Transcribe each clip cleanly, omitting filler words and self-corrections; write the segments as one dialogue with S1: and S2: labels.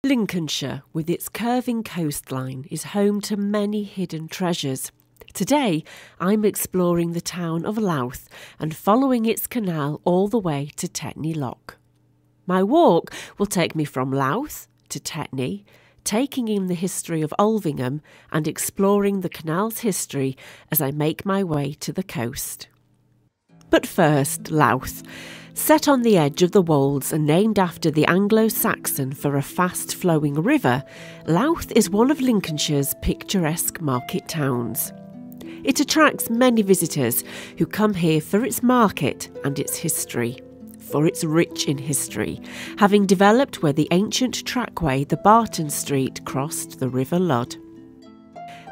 S1: Lincolnshire, with its curving coastline, is home to many hidden treasures. Today, I'm exploring the town of Louth and following its canal all the way to Tetney Lock. My walk will take me from Louth to Tetney, taking in the history of Alvingham and exploring the canal's history as I make my way to the coast. But first, Louth. Set on the edge of the wolds and named after the Anglo-Saxon for a fast-flowing river, Louth is one of Lincolnshire's picturesque market towns. It attracts many visitors who come here for its market and its history. For it's rich in history, having developed where the ancient trackway the Barton Street crossed the River Ludd.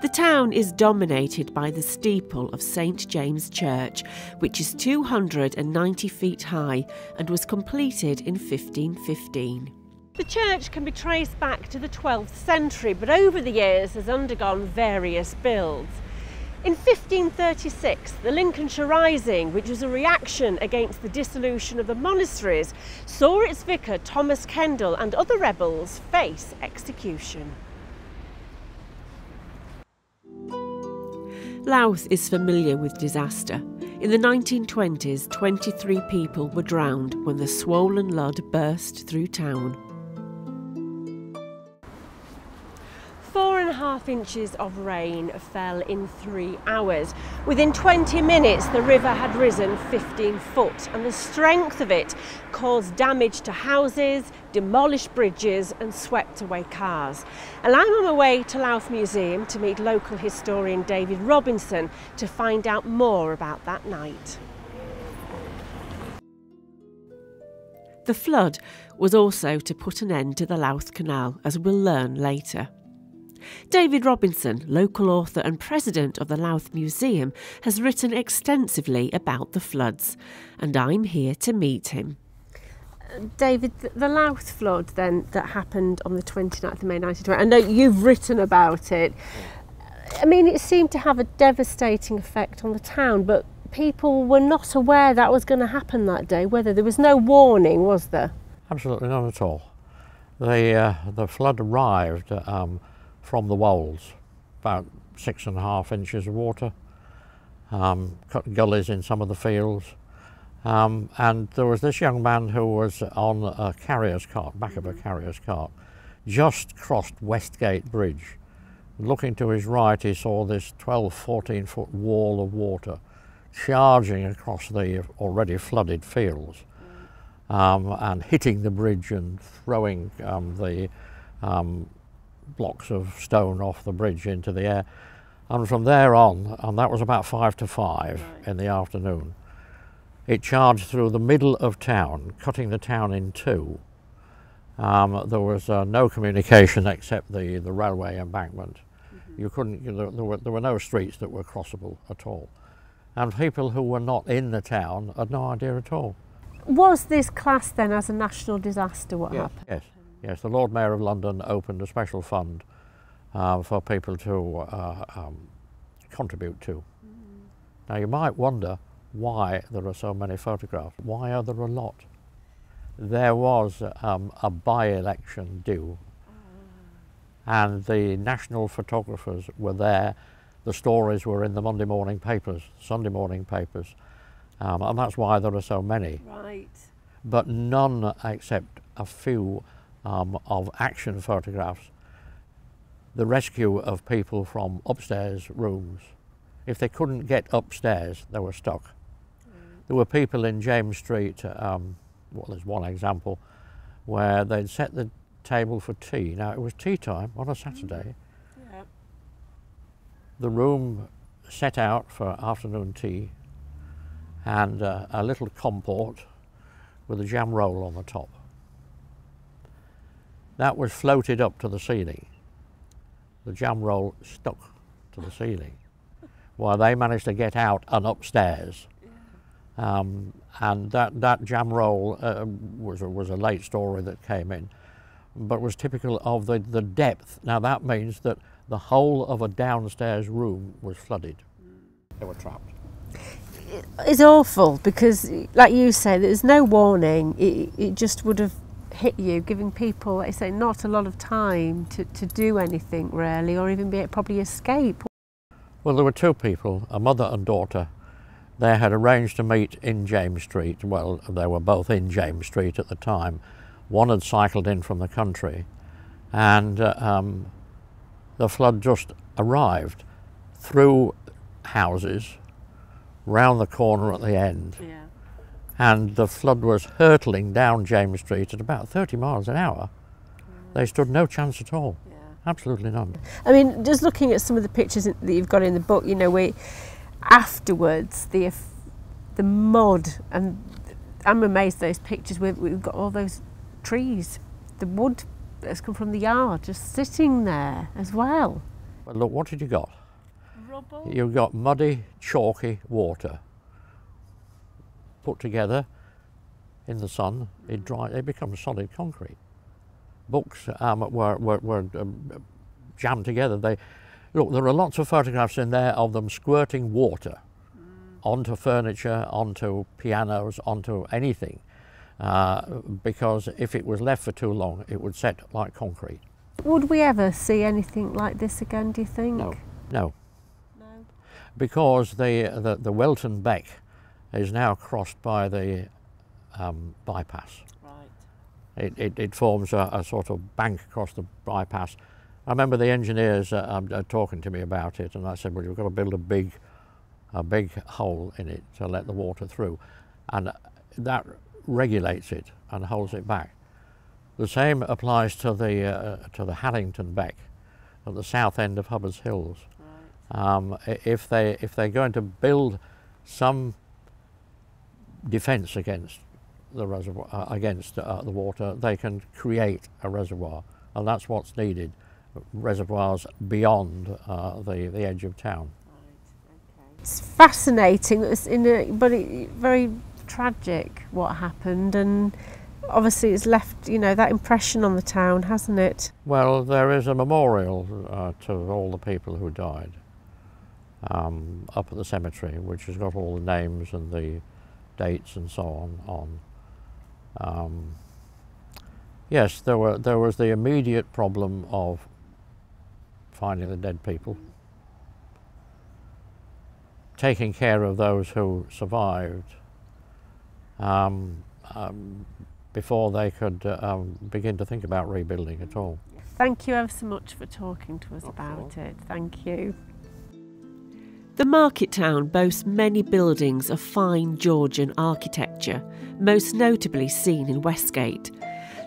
S1: The town is dominated by the steeple of St James Church, which is 290 feet high and was completed in 1515. The church can be traced back to the 12th century, but over the years has undergone various builds. In 1536, the Lincolnshire Rising, which was a reaction against the dissolution of the monasteries, saw its vicar Thomas Kendall and other rebels face execution. Louth is familiar with disaster. In the 1920s, 23 people were drowned when the swollen Ludd burst through town. 4.5 inches of rain fell in 3 hours. Within 20 minutes, the river had risen 15 foot, and the strength of it caused damage to houses, demolished bridges and swept away cars. And I'm on my way to Louth Museum to meet local historian David Robinson to find out more about that night. The flood was also to put an end to the Louth Canal, as we'll learn later. David Robinson, local author and president of the Louth Museum, has written extensively about the floods, and I'm here to meet him. David, the Louth flood then that happened on the 29th of May 1920, I know you've written about it. I mean, it seemed to have a devastating effect on the town, but people were not aware that was going to happen that day, whether there was no warning, was there?
S2: Absolutely not at all. The flood arrived from the wolds, about 6.5 inches of water, cut gullies in some of the fields, and there was this young man who was on a carrier's cart, back of a carrier's cart, just crossed Westgate Bridge. Looking to his right, he saw this 12-14 foot wall of water charging across the already flooded fields, and hitting the bridge and throwing the blocks of stone off the bridge into the air. And from there on, and that was about 5 to 5 in the afternoon, it charged through the middle of town, cutting the town in two. There was no communication except the railway embankment. You couldn't, there were no streets that were crossable at all. And people who were not in the town had no idea at all.
S1: Was this classed then as a national disaster, what happened?
S2: Yes. Yes, the Lord Mayor of London opened a special fund for people to contribute to. Now you might wonder why there are so many photographs. Why are there a lot? There was a by-election due, and the national photographers were there. The stories were in the Monday morning papers, Sunday morning papers, and that's why there are so many.
S1: Right.
S2: But none except a few of action photographs, the rescue of people from upstairs rooms. If they couldn't get upstairs, they were stuck. There were people in James Street, well, there's one example, where they'd set the table for tea. Now, it was tea time on a Saturday. The room set out for afternoon tea and a little comport with a jam roll on the top. That was floated up to the ceiling. The jam roll stuck to the ceiling while they managed to get out and upstairs. And that jam roll was a late story that came in, but was typical of the depth. Now that means that the whole of a downstairs room was flooded. They were trapped.
S1: It's awful because, like you say, there's no warning. It just would have hit you, giving people, like I say, not a lot of time to do anything really, or even probably escape?
S2: Well, there were two people, a mother and daughter. They had arranged to meet in James Street. Well, they were both in James Street at the time. One had cycled in from the country, and the flood just arrived through houses, round the corner at the end.
S1: Yeah.
S2: And the flood was hurtling down James Street at about 30 miles an hour. They stood no chance at all. Yeah. Absolutely none.
S1: I mean, just looking at some of the pictures that you've got in the book, you know, afterwards, the mud, and I'm amazed those pictures, we've got all those trees, the wood that's come from the yard just sitting there as well.
S2: But look, what did you got?
S1: Rubble.
S2: You got muddy, chalky water put together in the sun. It dried. It becomes solid concrete. Books were jammed together. Look, there are lots of photographs in there of them squirting water onto furniture, onto pianos, onto anything, because if it was left for too long, it would set like concrete.
S1: Would we ever see anything like this again, do you think?
S2: No, no. Because the Welton Beck is now crossed by the bypass. Right. It forms a sort of bank across the bypass. I remember the engineers talking to me about it, and I said, well, you've got to build a big hole in it to let the water through, and that regulates it and holds it back. The same applies to the Harrington Beck at the south end of Hubbard's Hills. Right. If they're going to build some defence against the reservoir, against the water, they can create a reservoir, and that's what's needed. Reservoirs beyond the edge of town.
S1: Right, okay. It's fascinating, but very tragic what happened, and obviously it's left, you know, that impression on the town, hasn't it?
S2: Well, there is a memorial to all the people who died up at the cemetery, which has got all the names and the dates and so on. Yes, there was the immediate problem of finding the dead people, taking care of those who survived before they could begin to think about rebuilding at all.
S1: Thank you ever so much for talking to us about it. Thank you.
S3: The market town boasts many buildings of fine Georgian architecture, most notably seen in Westgate.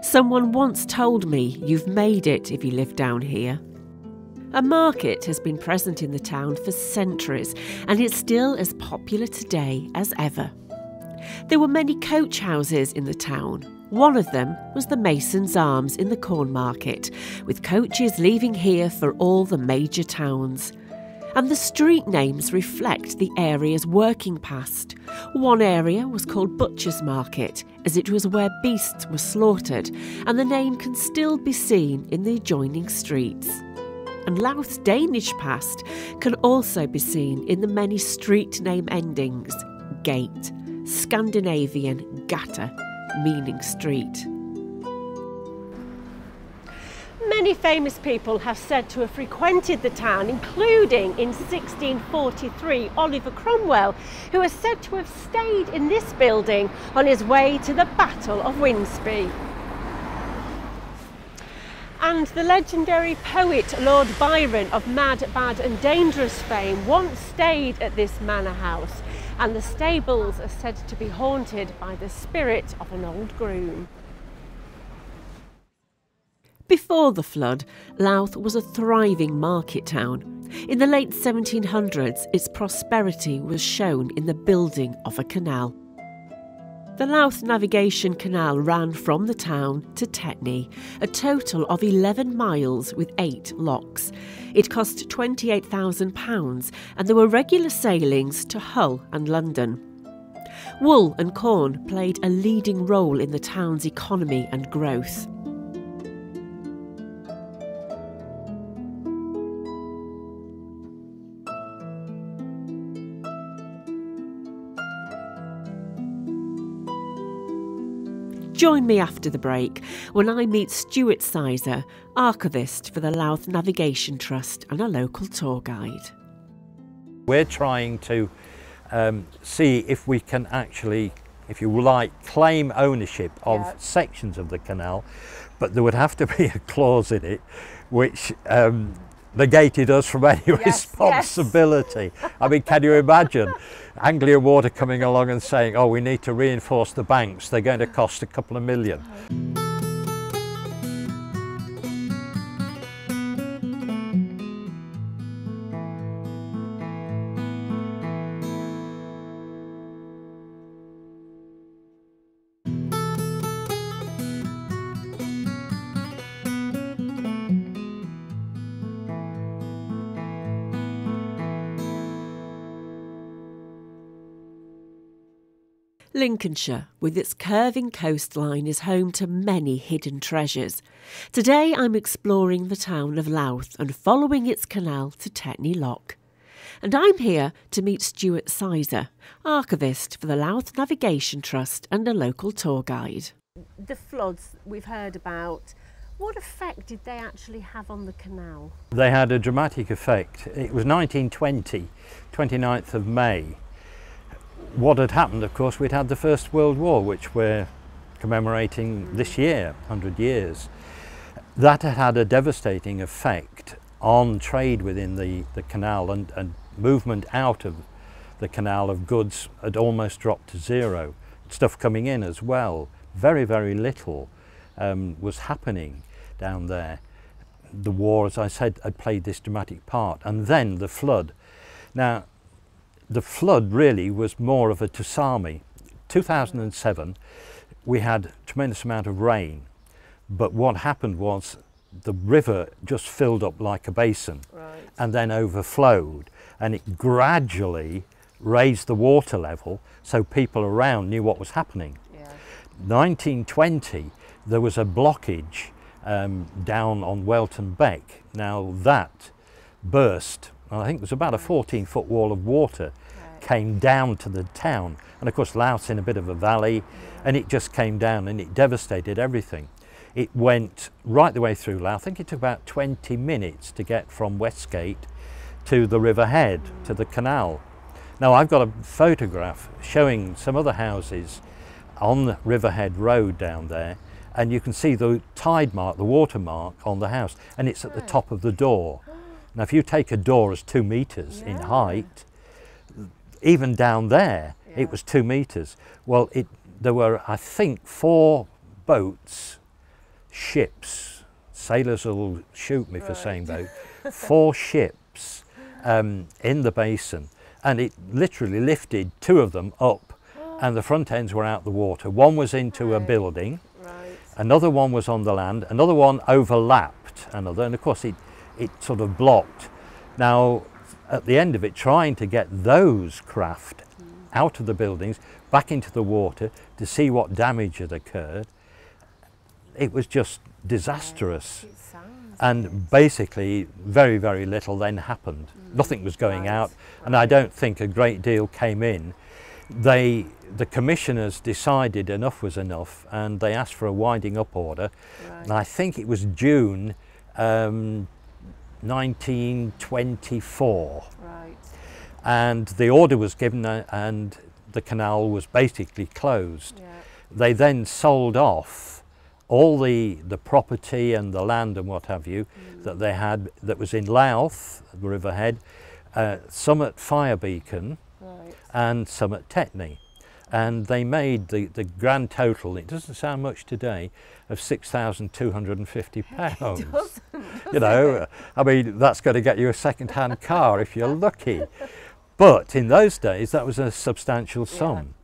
S3: Someone once told me you've made it if you live down here. A market has been present in the town for centuries, and it's still as popular today as ever. There were many coach houses in the town. One of them was the Mason's Arms in the Corn Market, with coaches leaving here for all the major towns. And the street names reflect the areas working past. One area was called Butcher's Market, as it was where beasts were slaughtered, and the name can still be seen in the adjoining streets. And Louth's Danish past can also be seen in the many street name endings: gate, Scandinavian gata, meaning street.
S1: Many famous people have said to have frequented the town, including in 1643 Oliver Cromwell, who is said to have stayed in this building on his way to the Battle of Winsby. And the legendary poet Lord Byron of Mad, Bad and Dangerous fame once stayed at this manor house, and the stables are said to be haunted by the spirit of an old groom.
S3: Before the flood, Louth was a thriving market town. In the late 1700s, its prosperity was shown in the building of a canal. The Louth Navigation Canal ran from the town to Tetney, a total of 11 miles with 8 locks. It cost £28,000, and there were regular sailings to Hull and London. Wool and corn played a leading role in the town's economy and growth. Join me after the break when I meet Stuart Sizer, archivist for the Louth Navigation Trust and a local tour guide.
S2: We're trying to see if we can actually, if you like, claim ownership of sections of the canal, but there would have to be a clause in it which negated us from any responsibility. I mean, can you imagine Anglia Water coming along and saying, oh, we need to reinforce the banks, they're going to cost a couple of million.
S3: Lincolnshire, with its curving coastline, is home to many hidden treasures. Today I'm exploring the town of Louth and following its canal to Tetney Lock. And I'm here to meet Stuart Sizer, archivist for the Louth Navigation Trust and a local tour guide. The floods we've heard about, what effect did they actually have on the canal?
S2: They had a dramatic effect. It was 1920, 29th of May. What had happened, of course, we'd had the First World War, which we're commemorating this year, 100 years. That had had a devastating effect on trade within the canal, and movement out of the canal of goods had almost dropped to zero. Stuff coming in as well. Very, very little was happening down there. The war, as I said, had played this dramatic part. And then the flood. Now, the flood really was more of a tsunami. 2007, we had a tremendous amount of rain, but what happened was the river just filled up like a basin and then overflowed, and it gradually raised the water level so people around knew what was happening. 1920, there was a blockage down on Welton Beck. Now that burst. I think it was about a 14-foot wall of water came down to the town, and of course Louth's in a bit of a valley, and it just came down and it devastated everything. It went right the way through Louth. I think it took about 20 minutes to get from Westgate to the riverhead, to the canal. Now I've got a photograph showing some other houses on the Riverhead Road down there, and you can see the tide mark, the water mark on the house, and it's at the top of the door. Now, if you take a door as 2 meters in height, even down there, it was 2 meters. Well, there were, I think, 4 boats, ships, sailors will shoot me for saying boat, 4 ships in the basin, and it literally lifted 2 of them up, and the front ends were out the water. One was into a building, another one was on the land, another one overlapped another, and of course it sort of blocked. Now, at the end of it, trying to get those craft out of the buildings, back into the water to see what damage had occurred, it was just disastrous. And basically, very, very little then happened. Nothing was going out, and I don't think a great deal came in. The commissioners decided enough was enough, and they asked for a winding up order. And I think it was June 1924, and the order was given, and the canal was basically closed. They then sold off all the property and the land and what have you that they had, that was in Louth, the Riverhead, some at Firebeacon and some at Tetney. And they made the grand total, it doesn't sound much today, of £6,250. You know, I mean, that's going to get you a second-hand car if you're lucky. But in those days, that was a substantial sum.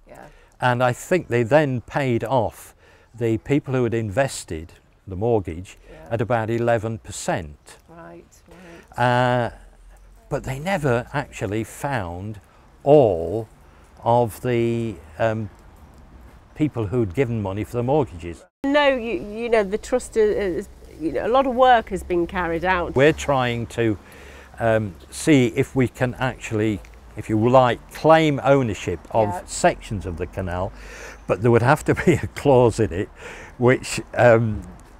S2: And I think they then paid off the people who had invested the mortgage at about 11%. But they never actually found all of the people who'd given money for the mortgages.
S3: No, you know, the trust is, you know, a lot of work has been carried out.
S2: We're trying to see if we can actually if you like, claim ownership of sections of the canal, but there would have to be a clause in it which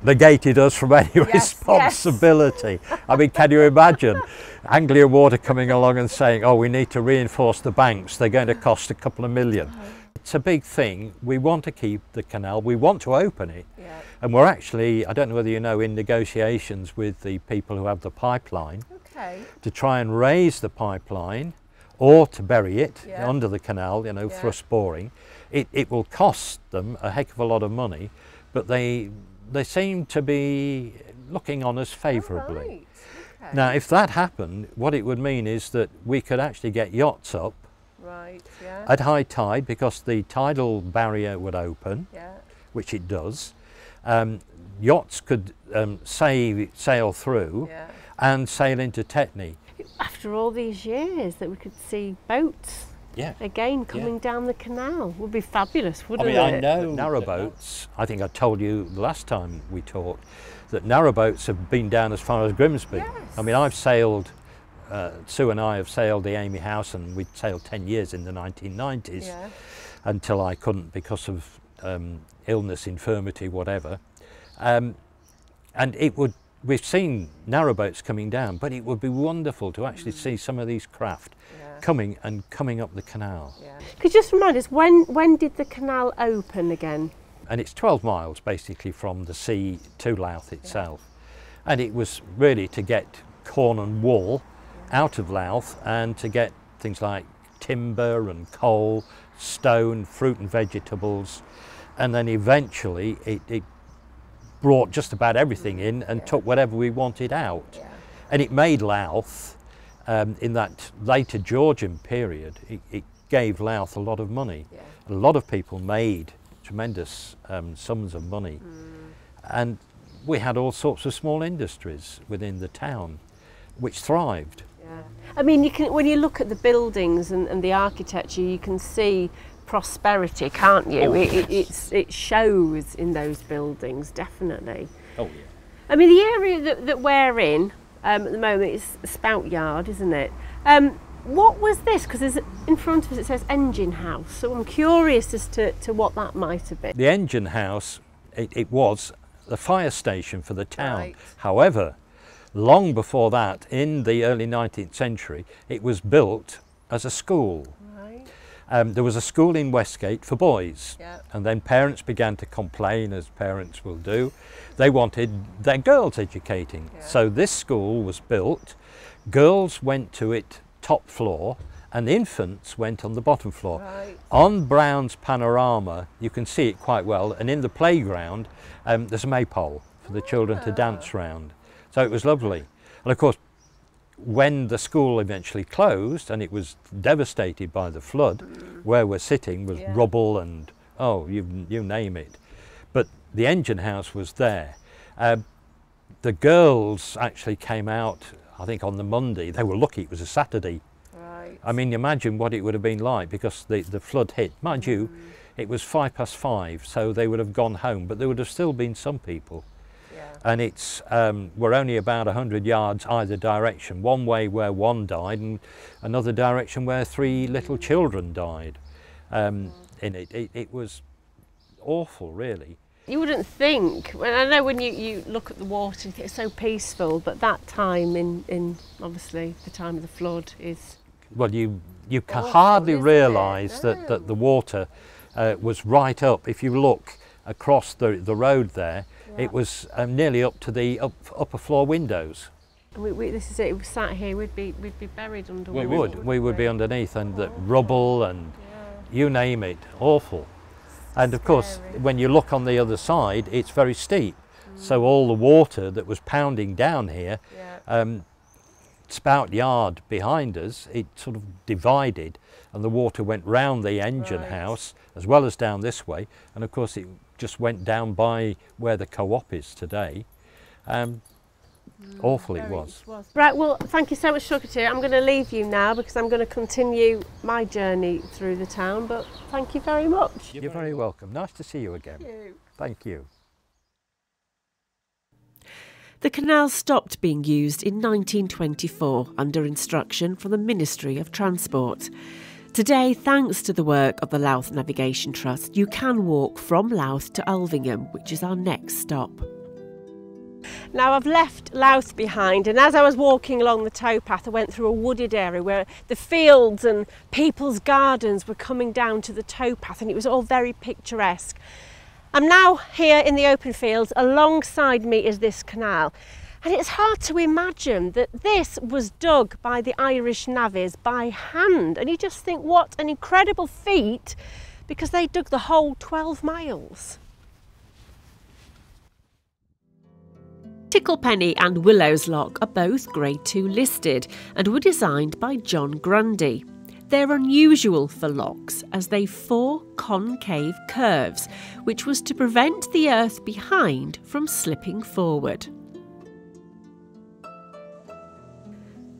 S2: negated us from any responsibility. I mean, can you imagine Anglia Water coming along and saying, oh, we need to reinforce the banks, they're going to cost a couple of million. It's a big thing. We want to keep the canal, we want to open it, and we're actually, I don't know whether you know, in negotiations with the people who have the pipeline to try and raise the pipeline or to bury it under the canal, you know, thrust boring. It will cost them a heck of a lot of money, but they seem to be looking on us favourably. Now, if that happened, what it would mean is that we could actually get yachts up at high tide, because the tidal barrier would open, which it does. Yachts could sail through and sail into Tetney.
S3: After all these years, that we could see boats again coming down the canal would be fabulous, wouldn't it?
S2: I know narrowboats. I think I told you the last time we talked that narrowboats have been down as far as Grimsby. I mean, I've sailed, Sue and I have sailed the Amy House, and we'd sailed 10 years in the 1990s until I couldn't because of illness, infirmity, whatever. And it would, we've seen narrowboats coming down, but it would be wonderful to actually see some of these craft coming up the canal.
S3: Could you just remind us, when did the canal open again?
S2: And it's 12 miles basically from the sea to Louth itself. And it was really to get corn and wool out of Louth, and to get things like timber and coal, stone, fruit and vegetables, and then eventually it brought just about everything in and took whatever we wanted out. And it made Louth, in that later Georgian period, it gave Louth a lot of money. A lot of people made tremendous sums of money. And we had all sorts of small industries within the town which thrived.
S3: I mean, you can, when you look at the buildings and the architecture, you can see prosperity, can't you? It shows in those buildings, definitely. I mean, the area that we're in at the moment is Spout Yard, isn't it? What was this? Because in front of us it says engine house, so I'm curious as to what that might have been.
S2: The engine house, it was the fire station for the town. However, long before that, in the early 19th century, it was built as a school. There was a school in Westgate for boys, and then parents began to complain, as parents will do. They wanted their girls educating. So this school was built, girls went to it top floor, and infants went on the bottom floor. On Brown's panorama, you can see it quite well, and in the playground, there's a maypole for the children to dance round. So it was lovely. And of course, when the school eventually closed and it was devastated by the flood, where we're sitting was rubble and, oh, you name it. But the engine house was there. The girls actually came out, I think, on the Monday. They were lucky it was a Saturday. I mean, imagine what it would have been like, because the flood hit. Mind you, it was 5:05, so they would have gone home, but there would have still been some people. And it's, we're only about 100 yards either direction, one way where one died and another direction where 3 little children died in it. It was awful, really.
S3: You wouldn't think, I know when you look at the water, you think it's so peaceful, but that time in obviously the time of the flood is...
S2: Well, you can hardly realise that the water was right up. If you look across the road there, it was nearly up to the upper floor windows.
S3: This is it. If we sat here, we'd be buried under water.
S2: We would be underneath, and the rubble and you name it, awful. And of course, when you look on the other side, it's very steep. So all the water that was pounding down here, Spout Yard behind us, it sort of divided, and the water went round the engine house as well as down this way. And of course, it just went down by where the co-op is today. Awful it was.
S3: Right, well, thank you so much for talking to you. I'm going to leave you now because I'm going to continue my journey through the town, but thank you very much.
S2: You're very welcome. Nice to see you again.
S3: Thank you.
S2: Thank you.
S3: The canal stopped being used in 1924 under instruction from the Ministry of Transport. Today, thanks to the work of the Louth Navigation Trust, you can walk from Louth to Elvingham, which is our next stop.
S1: Now I've left Louth behind, and as I was walking along the towpath I went through a wooded area where the fields and people's gardens were coming down to the towpath, and it was all very picturesque. I'm now here in the open fields. Alongside me is this canal, and it's hard to imagine that this was dug by the Irish navvies by hand, and you just think what an incredible feat, because they dug the whole 12 miles.
S3: Ticklepenny and Willow's Lock are both Grade 2 listed and were designed by John Grundy. They're unusual for locks as they've 4 concave curves, which was to prevent the earth behind from slipping forward.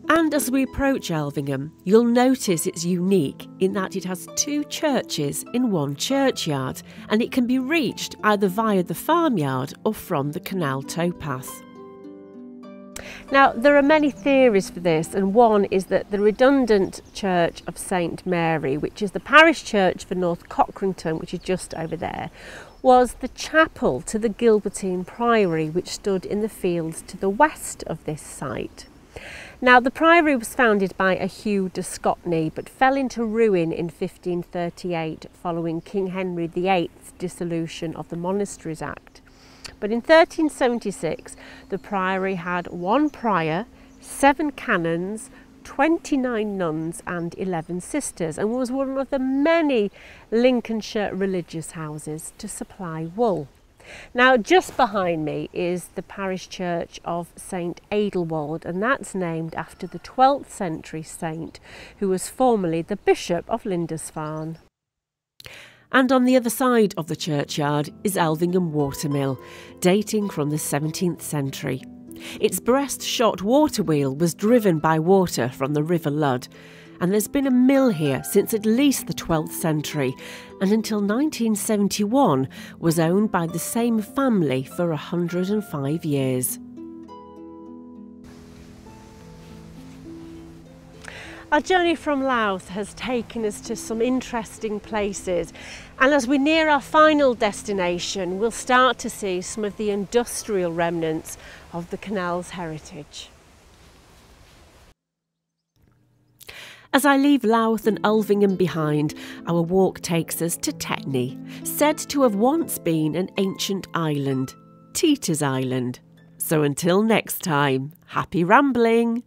S3: And as we approach Elvingham, you'll notice it's unique in that it has 2 churches in one churchyard, and it can be reached either via the farmyard or from the canal towpath.
S1: Now, there are many theories for this, and one is that the redundant church of St Mary, which is the parish church for North Cochrington, which is just over there, was the chapel to the Gilbertine Priory, which stood in the fields to the west of this site. Now, the priory was founded by a Hugh de Scotney, but fell into ruin in 1538 following King Henry VIII's dissolution of the Monasteries Act. But in 1376, the priory had 1 prior, 7 canons, 29 nuns and 11 sisters, and was one of the many Lincolnshire religious houses to supply wool. Now, just behind me is the parish church of St Adelwald, and that's named after the 12th century saint who was formerly the Bishop of Lindisfarne.
S3: And on the other side of the churchyard is Elvingham Watermill, dating from the 17th century. Its breast-shot water wheel was driven by water from the River Ludd, and there's been a mill here since at least the 12th century, and until 1971 was owned by the same family for 105 years.
S1: Our journey from Louth has taken us to some interesting places, and as we near our final destination, we'll start to see some of the industrial remnants of the canal's heritage.
S3: As I leave Louth and Elvingham behind, our walk takes us to Tetney, said to have once been an ancient island, Teeter's Island. So until next time, happy rambling!